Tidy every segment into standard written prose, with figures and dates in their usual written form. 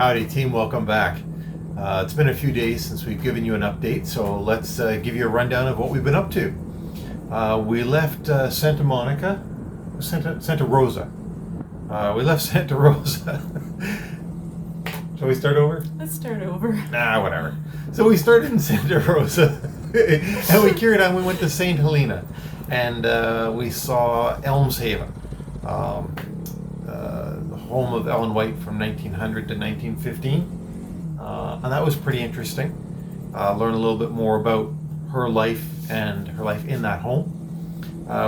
Howdy team, welcome back. It's been a few days since we've given you an update, so let's give you a rundown of what we've been up to. We left Santa Rosa. We left Santa Rosa. Shall we start over? Let's start over. Nah, whatever. So we started in Santa Rosa, and we carried on. We went to St. Helena, and we saw Elms Haven. The home of Ellen White from 1900 to 1915, and that was pretty interesting. Learn a little bit more about her life and her life in that home.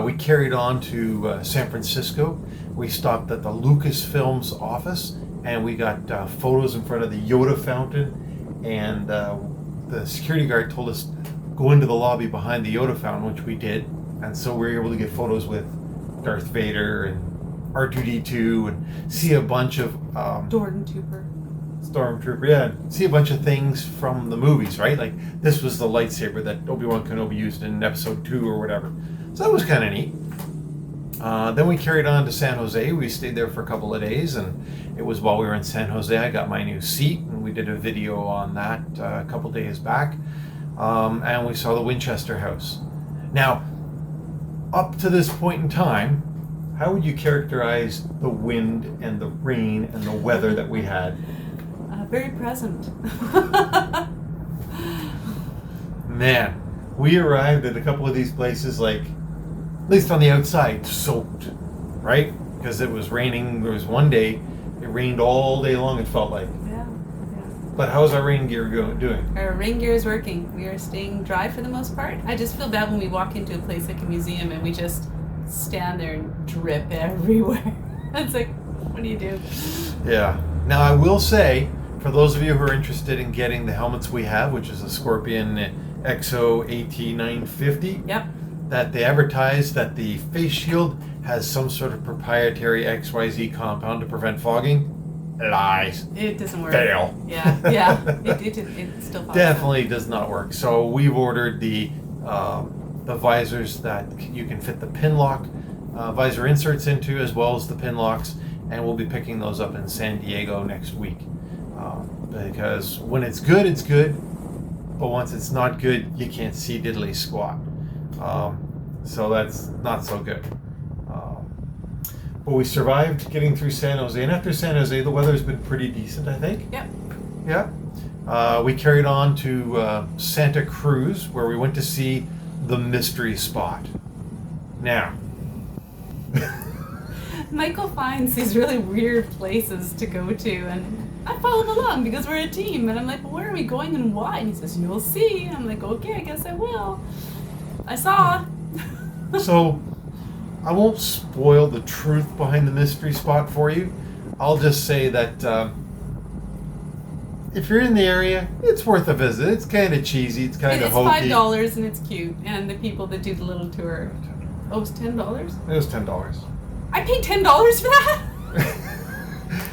We carried on to San Francisco. We stopped at the Lucasfilm's office, and we got photos in front of the Yoda fountain, and the security guard told us go into the lobby behind the Yoda fountain, which we did, and so we were able to get photos with Darth Vader and R2-D2 and see a bunch of Stormtrooper, yeah, see a bunch of things from the movies, right? Like this was the lightsaber that Obi-Wan Kenobi used in episode 2 or whatever. So that was kind of neat. Then we carried on to San Jose. We stayed there for a couple of days, and it was while we were in San Jose I got my new seat, and we did a video on that a couple days back. And we saw the Winchester house. Now, up to this point in time, how would you characterize the wind and the rain and the weather that we had? Very present. Man, we arrived at a couple of these places, like, at least on the outside, soaked, right? Because it was raining. There was one day, it rained all day long, it felt like. Yeah. But how's our rain gear doing? Our rain gear is working. We are staying dry for the most part. I just feel bad when we walk into a place like a museum and we just stand there and drip everywhere. It's like, what do you do? Yeah. Now I will say, for those of you who are interested in getting the helmets we have, which is a Scorpion XO AT950, yep, that they advertise that the Faceshield has some sort of proprietary XYZ compound to prevent fogging. Lies. It doesn't work. Fail. Yeah. It still falls definitely out. Does not work. So we've ordered the visors that you can fit the pin lock visor inserts into, as well as the pin locks, and we'll be picking those up in San Diego next week. Because when it's good, but once it's not good, you can't see diddly squat. So that's not so good. But we survived getting through San Jose, and after San Jose, the weather's been pretty decent, I think. Yep. Yeah. We carried on to Santa Cruz, where we went to see the mystery spot. Now, Michael finds these really weird places to go to, and I followed along because we're a team, and I'm like, well, where are we going and why? And he says, you'll see. And I'm like, okay, I guess I will. I saw. So, I won't spoil the truth behind the mystery spot for you. I'll just say that if you're in the area, it's worth a visit. It's kind of cheesy. It's kind of hokey. It's $5 and it's cute. And the people that do the little tour, oh, it's $10? It was $10. I paid $10 for that?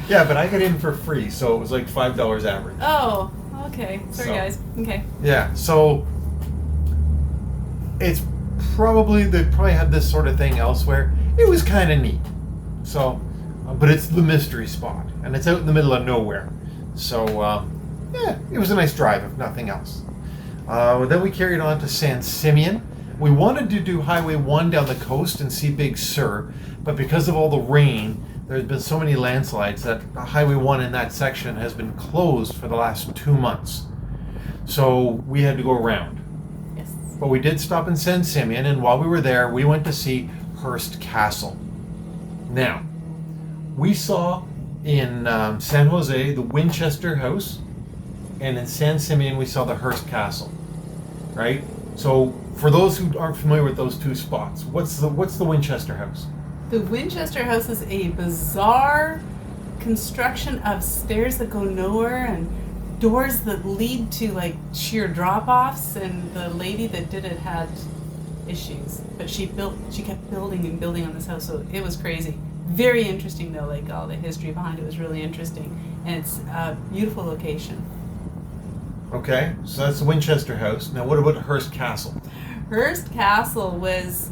Yeah, but I got in for free, so it was like $5 average. Oh, okay. Sorry, guys. Okay. Yeah, so it's they probably had this sort of thing elsewhere. It was kind of neat. So, but it's the mystery spot, and it's out in the middle of nowhere. So, yeah, it was a nice drive, if nothing else. Then we carried on to San Simeon. We wanted to do Highway 1 down the coast and see Big Sur, but because of all the rain, there's been so many landslides that Highway 1 in that section has been closed for the last 2 months. So we had to go around. Yes. But we did stop in San Simeon, and while we were there, we went to see Hearst Castle. Now, we saw in San Jose the Winchester house, and in San Simeon we saw the Hearst Castle, right? So for those who aren't familiar with those two spots, what's the Winchester house? The Winchester house is a bizarre construction of stairs that go nowhere and doors that lead to like sheer drop-offs, and the lady that did it had issues, but she kept building and building on this house, so it was crazy. Very interesting though, like all the history behind it was really interesting, and it's a beautiful location. Okay, so that's the Winchester house. Now what about Hearst Castle? Hearst Castle was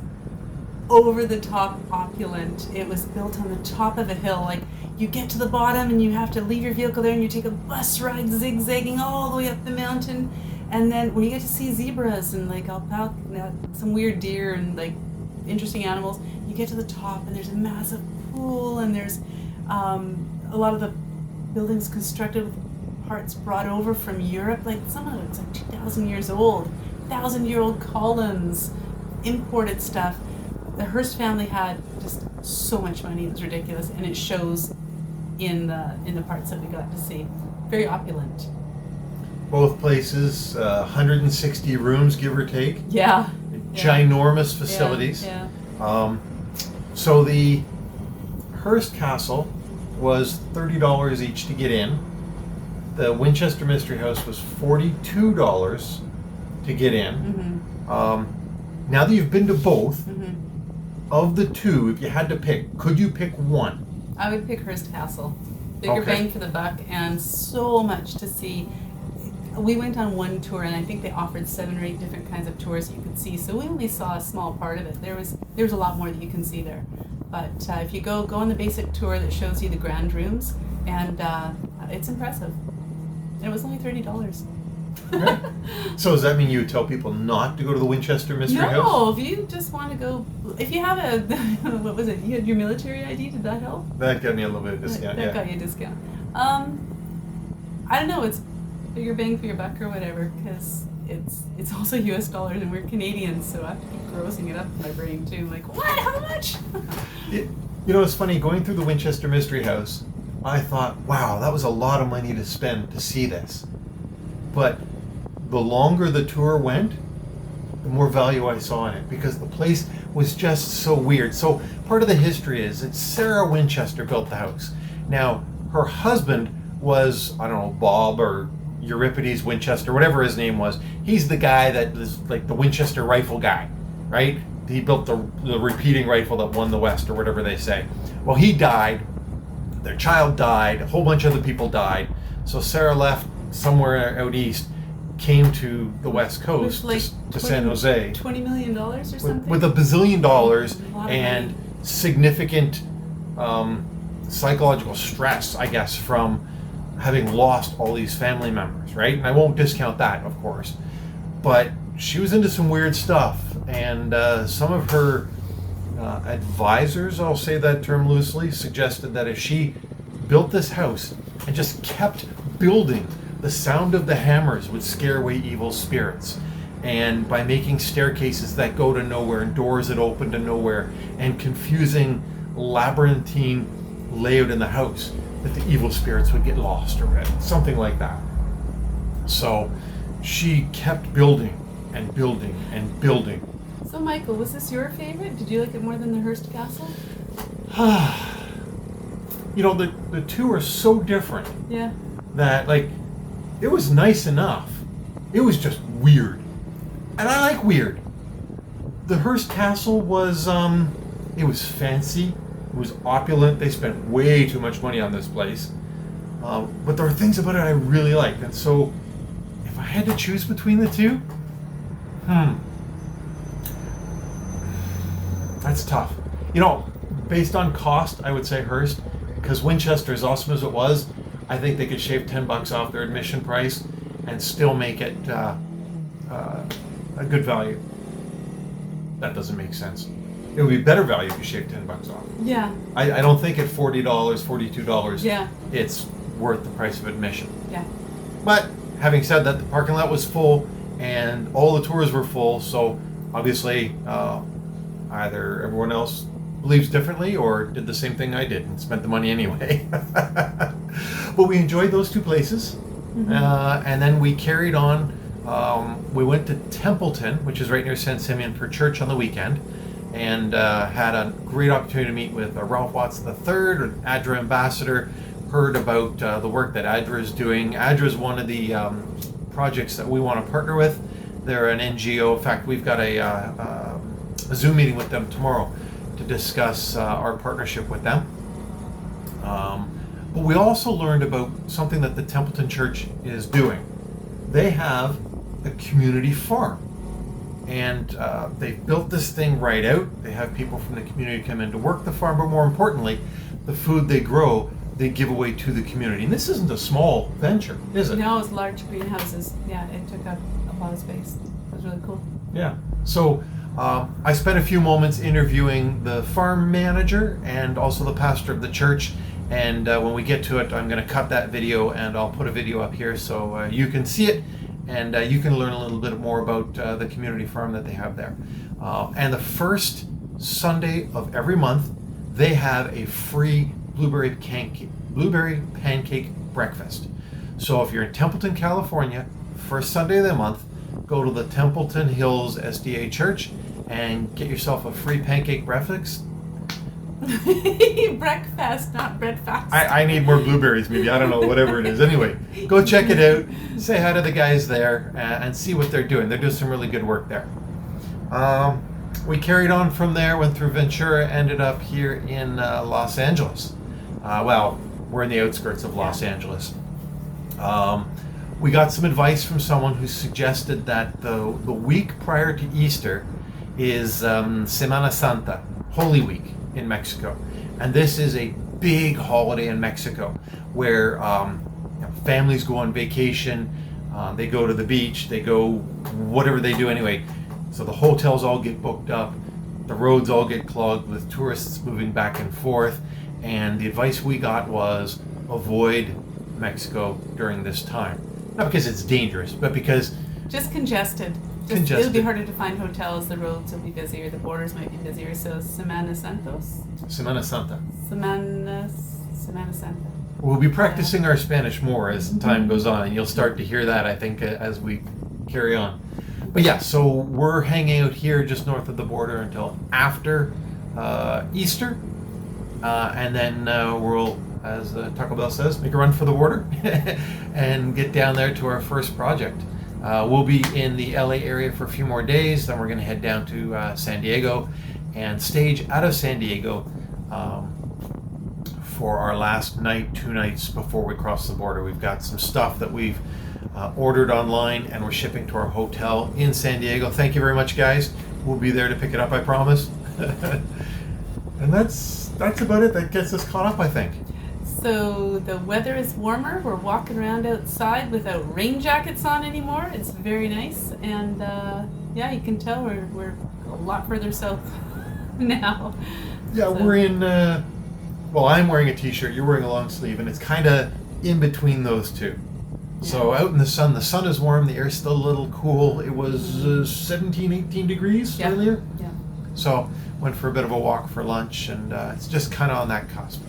over the top opulent. It was built on the top of a hill. Like, you get to the bottom and you have to leave your vehicle there and you take a bus ride zigzagging all the way up the mountain. And then where you get to see zebras and like alpaca, some weird deer and like interesting animals, you get to the top and there's a massive pool and there's a lot of the buildings constructed with parts brought over from Europe. Like some of it's like 2,000 years old, 1,000-year-old columns, imported stuff. The Hearst family had just so much money, it was ridiculous, and it shows in the parts that we got to see. Very opulent. Both places, 160 rooms, give or take. Yeah. Ginormous facilities. Yeah. So the Hearst Castle was $30 each to get in. The Winchester Mystery House was $42 to get in. Mm-hmm. Now that you've been to both, Mm-hmm. of the two, if you had to pick, could you pick one? I would pick Hearst Castle. Bigger Okay. bang for the buck and so much to see. We went on one tour and I think they offered 7 or 8 different kinds of tours you could see. So we only saw a small part of it. There was a lot more that you can see there. But if you go on the basic tour that shows you the grand rooms, and it's impressive. And it was only $30. Okay. So does that mean you would tell people not to go to the Winchester Mystery House? No, if you just want to go, if you have a, what was it? You had your military ID. Did that help? That got me a little bit of discount, That yeah. got you a discount. I don't know. It's bigger bang for your buck or whatever, because it's also U.S. dollars and we're Canadians, so I have to keep grossing it up in my brain too. Like, what? How much? You know, it's funny, going through the Winchester Mystery House, I thought, wow, that was a lot of money to spend to see this. But the longer the tour went, the more value I saw in it, because the place was just so weird. So part of the history is that Sarah Winchester built the house. Now, her husband was, I don't know, Bob or Euripides Winchester, whatever his name was. He's the guy that was like the Winchester rifle guy, right? He built the repeating rifle that won the West, or whatever they say. Well, he died, their child died, a whole bunch of other people died. So Sarah left somewhere out east, came to the West Coast, With, to San Jose. $20 million or something? With $1 billion A lot of and money. significant psychological stress, I guess, from having lost all these family members, right? And I won't discount that, of course. But she was into some weird stuff. And some of her advisors, I'll say that term loosely, suggested that if she built this house and just kept building, the sound of the hammers would scare away evil spirits. And by making staircases that go to nowhere and doors that open to nowhere and confusing labyrinthine layout in the house, that the evil spirits would get lost or something like that. So she kept building and building and building. So Michael, was this your favorite? Did you like it more than the Hearst Castle? You know, the two are so different Yeah. that, like, it was nice enough. It was just weird. And I like weird. The Hearst Castle was, it was fancy. It was opulent. They spent way too much money on this place. But there were things about it I really liked. And so, if I had to choose between the two, that's tough. You know, based on cost, I would say Hearst, because Winchester, as awesome as it was, I think they could shave $10 off their admission price and still make it a good value. That doesn't make sense. It would be better value if you shaved $10 off. Yeah. I don't think at $40, $42, Yeah. it's worth the price of admission. Yeah. But having said that, the parking lot was full and all the tours were full, so obviously either everyone else believes differently or did the same thing I did and spent the money anyway. But we enjoyed those two places. Mm-hmm. And then we carried on. We went to Templeton, which is right near St. Simeon, for church on the weekend, and had a great opportunity to meet with Ralph Watson III, an ADRA ambassador. Heard about the work that ADRA is doing. ADRA is one of the projects that we want to partner with. They're an NGO. In fact, we've got a Zoom meeting with them tomorrow to discuss our partnership with them. But we also learned about something that the Templeton Church is doing. They have a community farm. And they've built this thing right out. They have people from the community come in to work the farm, but more importantly, the food they grow they give away to the community. And this isn't a small venture, is it? No, it's large greenhouses. Yeah, it took up a lot of space. It was really cool. Yeah. So I spent a few moments interviewing the farm manager and also the pastor of the church. And when we get to it, I'm going to cut that video and I'll put a video up here so you can see it and you can learn a little bit more about the community farm that they have there. And the first Sunday of every month, they have a free blueberry pancake breakfast. So if you're in Templeton, California, first Sunday of the month, go to the Templeton Hills SDA Church and get yourself a free pancake breakfast. Breakfast, not breadfast. I need more blueberries, maybe. I don't know, whatever it is. Anyway, go check it out. Say hi to the guys there and see what they're doing. They're doing some really good work there. We carried on from there, went through Ventura, ended up here in Los Angeles. Well, we're in the outskirts of Los Angeles. We got some advice from someone who suggested that the week prior to Easter is Semana Santa, Holy Week in Mexico. And this is a big holiday in Mexico where families go on vacation, they go to the beach, they go whatever they do anyway. So the hotels all get booked up, the roads all get clogged with tourists moving back and forth, and the advice we got was avoid Mexico during this time. Not because it's dangerous, but because... Just congested. It'll be harder to find hotels, the roads will be busier, the borders might be busier, so Semana Santa. Semana Santa. We'll be practicing our Spanish more as time goes on, and you'll start to hear that, I think, as we carry on. But yeah, so we're hanging out here just north of the border until after Easter, and then we'll, as Taco Bell says, make a run for the border and get down there to our first project. We'll be in the LA area for a few more days, then we're going to head down to San Diego and stage out of San Diego for our last night, 2 nights before we cross the border. We've got some stuff that we've ordered online and we're shipping to our hotel in San Diego. Thank you very much, guys. We'll be there to pick it up, I promise. And that's about it. That gets us caught up, I think. So the weather is warmer. We're walking around outside without rain jackets on anymore. It's very nice, and yeah, you can tell we're a lot further south now. Yeah, so. We're in. Well, I'm wearing a t-shirt. You're wearing a long sleeve, and it's kind of in between those two. Yeah. So out in the sun is warm. The air's still a little cool. It was 17, 18 degrees earlier. Yeah. So went for a bit of a walk for lunch, and it's just kind of on that cusp.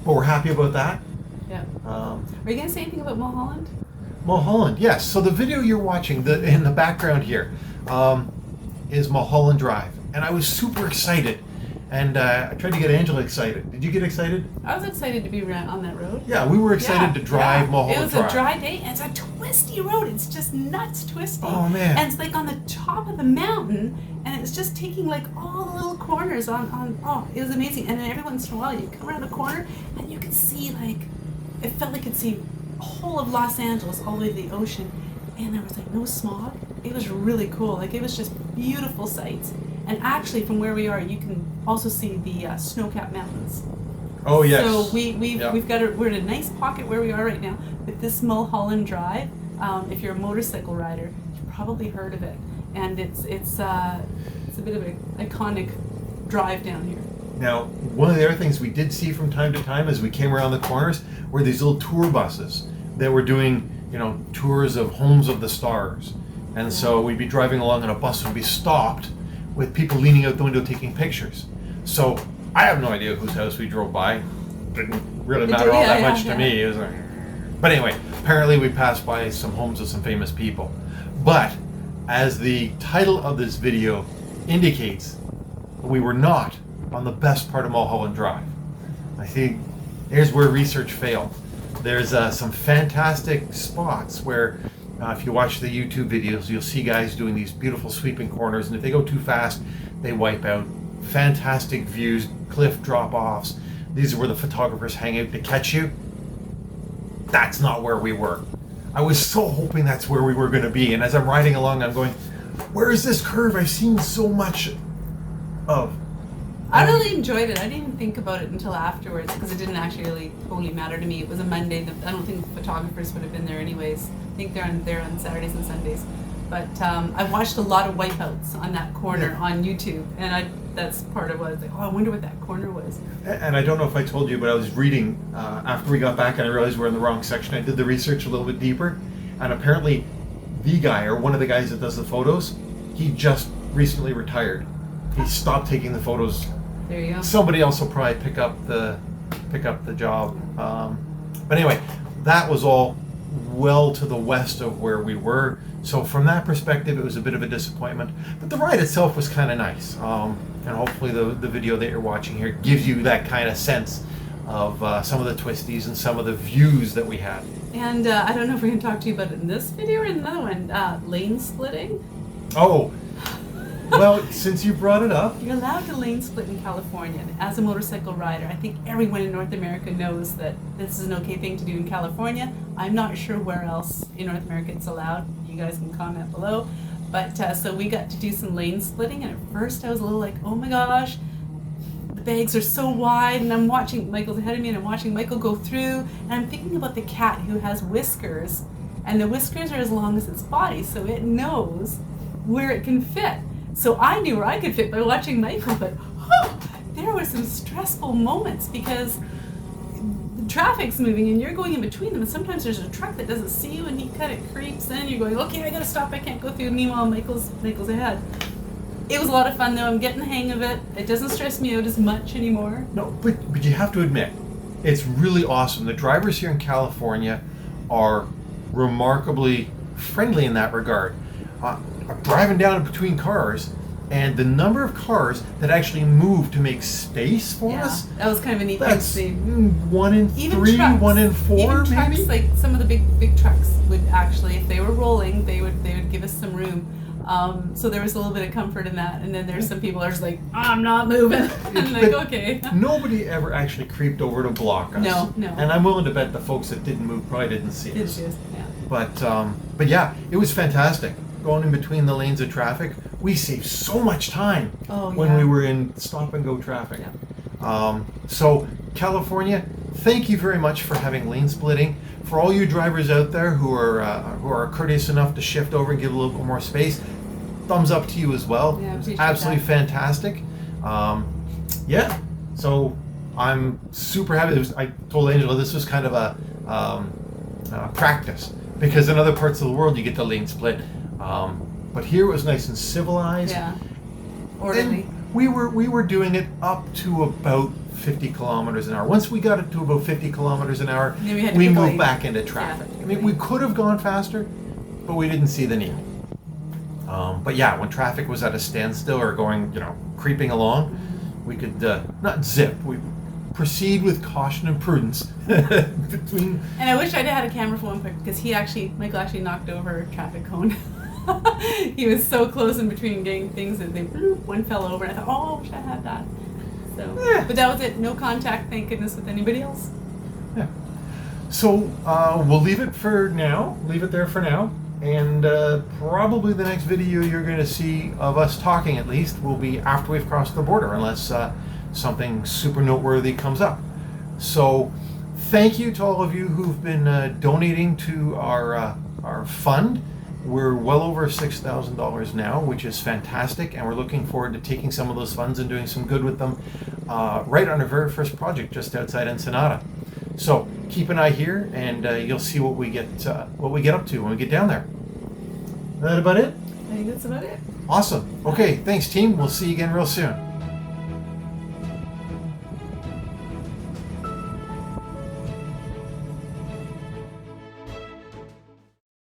But we're happy about that. Yeah. Are you going to say anything about Mulholland? Mulholland, yes. So the video you're watching in the background here is Mulholland Drive. And I was super excited. And I tried to get Angela excited. Did you get excited? I was excited to be on that road. Yeah, we were excited to drive Mulholland Drive. It was a dry day, and it's a twisty road. It's just nuts twisty. Oh, man. And it's like on the top of the mountain, and it's just taking like all the little corners oh, it was amazing. And then every once in a while, you come around a corner, and you can see it felt like you could see the whole of Los Angeles all the way to the ocean. And there was like no smog. It was really cool. Like, it was just beautiful sights. And actually, from where we are, you can also see the snow-capped mountains. Oh yes. So we're in a nice pocket where we are right now. But this Mulholland Drive, if you're a motorcycle rider, you've probably heard of it. And it's a bit of an iconic drive down here. Now, one of the other things we did see from time to time as we came around the corners were these little tour buses that were doing, tours of homes of the stars. And so we'd be driving along and a bus would be stopped with people leaning out the window taking pictures. So I have no idea whose house we drove by. Didn't really matter all that much to me. It was but anyway, apparently we passed by some homes of some famous people. But as the title of this video indicates, we were not on the best part of Mulholland Drive. I think here's where research failed. There's some fantastic spots where if you watch the YouTube videos, you'll see guys doing these beautiful sweeping corners, and if they go too fast, they wipe out. Fantastic views, cliff drop-offs. These are where the photographers hang out to catch you. That's not where we were. I was so hoping that's where we were going to be, and as I'm riding along, I'm going, where is this curve I've seen so much of? I really enjoyed it. I didn't even think about it until afterwards because it didn't actually really totally matter to me. It was a Monday. I don't think photographers would have been there anyways. I think they're on Saturdays and Sundays. But I watched a lot of wipeouts on that corner on YouTube, and that's part of what I was like, oh, I wonder what that corner was. And I don't know if I told you, but I was reading after we got back and I realized we're in the wrong section. I did the research a little bit deeper, and apparently the guy, or one of the guys that does the photos, he just recently retired. He stopped taking the photos. There you go. Somebody else will probably pick up the job. But anyway, that was all well to the west of where we were. So from that perspective, it was a bit of a disappointment. But the ride itself was kind of nice. And hopefully the video that you're watching here gives you that kind of sense of some of the twisties and some of the views that we had. And I don't know if we're going to talk to you about it in this video or in another one. Lane splitting. Oh, well, since you brought it up. You're allowed to lane split in California. And as a motorcycle rider, I think everyone in North America knows that this is an okay thing to do in California. I'm not sure where else in North America it's allowed. You guys can comment below. But so we got to do some lane splitting, and at first I was a little like, oh my gosh, the bags are so wide, and I'm watching, Michael's ahead of me, and I'm watching Michael go through, and I'm thinking about the cat who has whiskers, and the whiskers are as long as its body, so it knows where it can fit. So I knew where I could fit by watching Michael, but there were some stressful moments because the traffic's moving and you're going in between them, and sometimes there's a truck that doesn't see you and he kind of creeps in. You're going, okay, I gotta stop, I can't go through. Meanwhile, Michael's ahead. It was a lot of fun though. I'm getting the hang of it. It doesn't stress me out as much anymore. No, but you have to admit, it's really awesome. The drivers here in California are remarkably friendly in that regard. Driving down between cars, and the number of cars that actually move to make space for us. That was kind of a neat thing to see. 1 in 3, trucks, 1 in 4, even trucks, maybe. like some of the big trucks would actually, if they were rolling, they would give us some room. So there was a little bit of comfort in that. And then there's some people that are just like, I'm not moving. And like, okay. Nobody ever actually creeped over to block us. No. And I'm willing to bet the folks that didn't move probably didn't see us. Yeah. But yeah, it was fantastic. Going in between the lanes of traffic, we saved so much time when we were in stop and go traffic. Yeah. So California, thank you very much for having lane splitting. For all you drivers out there who are courteous enough to shift over and give a little bit more space, thumbs up to you as well. Yeah, it's absolutely fantastic. So I'm super happy. I told Angela this was kind of a practice, because in other parts of the world you get the lane split. But here it was nice and civilized. Yeah. Orderly. And we were doing it up to about 50 kilometers an hour. Once we got it to about 50 kilometers an hour, we moved back into traffic. Yeah, I mean, we could have gone faster, but we didn't see the need. But yeah, when traffic was at a standstill or going, creeping along, we could not zip. We proceed with caution and prudence between. And I wish I'd had a camera for one quick, because Michael actually knocked over a traffic cone. He was so close in between getting things that one fell over, and I thought, oh, I wish I had that. So, but that was it. No contact, thank goodness, with anybody else. Yeah. So we'll leave it for now. Leave it there for now. And probably the next video you're going to see of us talking, at least, will be after we've crossed the border, unless something super noteworthy comes up. So thank you to all of you who've been donating to our fund. We're well over $6,000 now, which is fantastic, and we're looking forward to taking some of those funds and doing some good with them right on our very first project just outside Ensenada. So keep an eye here, and you'll see what we get up to when we get down there. Is that about it? I think that's about it. Awesome. Okay, thanks team. We'll see you again real soon.